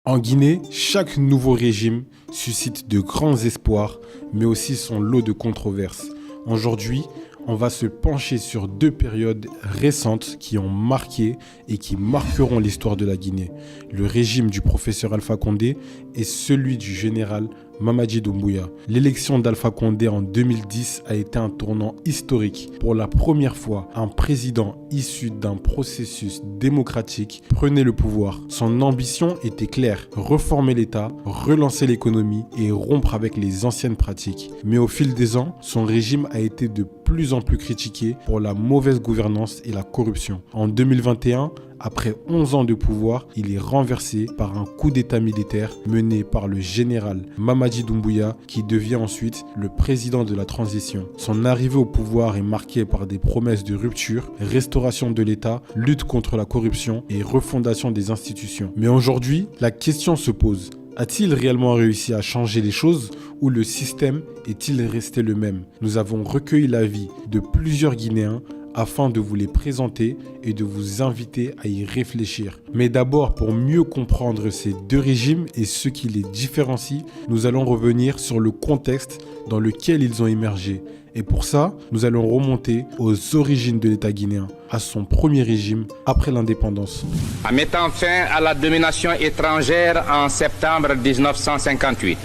En Guinée, chaque nouveau régime suscite de grands espoirs, mais aussi son lot de controverses. Aujourd'hui, on va se pencher sur deux périodes récentes qui ont marqué et qui marqueront l'histoire de la Guinée. Le régime du professeur Alpha Condé et celui du général Mamadi Doumbouya. L'élection d'Alpha Condé en 2010 a été un tournant historique. Pour la première fois, un président issu d'un processus démocratique prenait le pouvoir. Son ambition était claire, reformer l'État, relancer l'économie et rompre avec les anciennes pratiques. Mais au fil des ans, son régime a été de plus en plus critiqué pour la mauvaise gouvernance et la corruption. En 2021, après 11 ans de pouvoir, il est renversé par un coup d'état militaire mené par le général Mamadi Doumbouya qui devient ensuite le président de la transition. Son arrivée au pouvoir est marquée par des promesses de rupture, restauration de l'État, lutte contre la corruption et refondation des institutions. Mais aujourd'hui, la question se pose. A-t-il réellement réussi à changer les choses ou le système est-il resté le même? Nous avons recueilli l'avis de plusieurs Guinéens afin de vous les présenter et de vous inviter à y réfléchir. Mais d'abord, pour mieux comprendre ces deux régimes et ce qui les différencie, nous allons revenir sur le contexte dans lequel ils ont émergé. Et pour ça, nous allons remonter aux origines de l'État guinéen, à son premier régime après l'indépendance. En mettant fin à la domination étrangère en septembre 1958,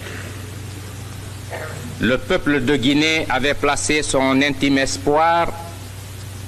le peuple de Guinée avait placé son intime espoir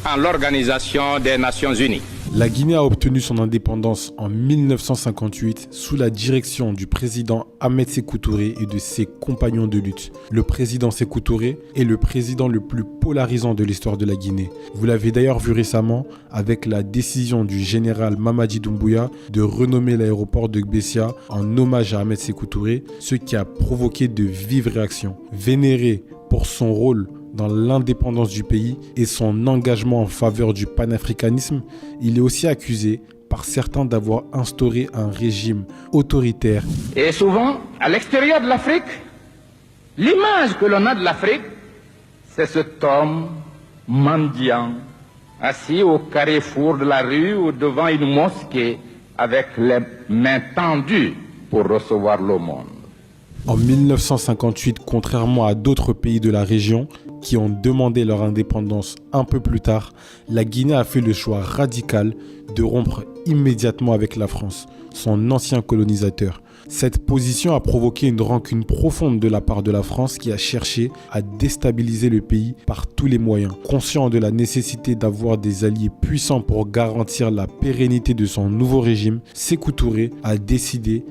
en l'Organisation des Nations Unies. La Guinée a obtenu son indépendance en 1958 sous la direction du président Ahmed Sékou Touré et de ses compagnons de lutte. Le président Sékou Touré est le président le plus polarisant de l'histoire de la Guinée. Vous l'avez d'ailleurs vu récemment avec la décision du général Mamadi Doumbouya de renommer l'aéroport de Gbessia en hommage à Ahmed Sékou Touré, ce qui a provoqué de vives réactions. Vénéré pour son rôle dans l'indépendance du pays et son engagement en faveur du panafricanisme, il est aussi accusé par certains d'avoir instauré un régime autoritaire. Et souvent, à l'extérieur de l'Afrique, l'image que l'on a de l'Afrique, c'est cet homme mendiant, assis au carrefour de la rue ou devant une mosquée avec les mains tendues pour recevoir l'aumône. En 1958, contrairement à d'autres pays de la région qui ont demandé leur indépendance un peu plus tard, la Guinée a fait le choix radical de rompre immédiatement avec la France, son ancien colonisateur. Cette position a provoqué une rancune profonde de la part de la France qui a cherché à déstabiliser le pays par tous les moyens. Conscient de la nécessité d'avoir des alliés puissants pour garantir la pérennité de son nouveau régime, Sékou Touré a décidé de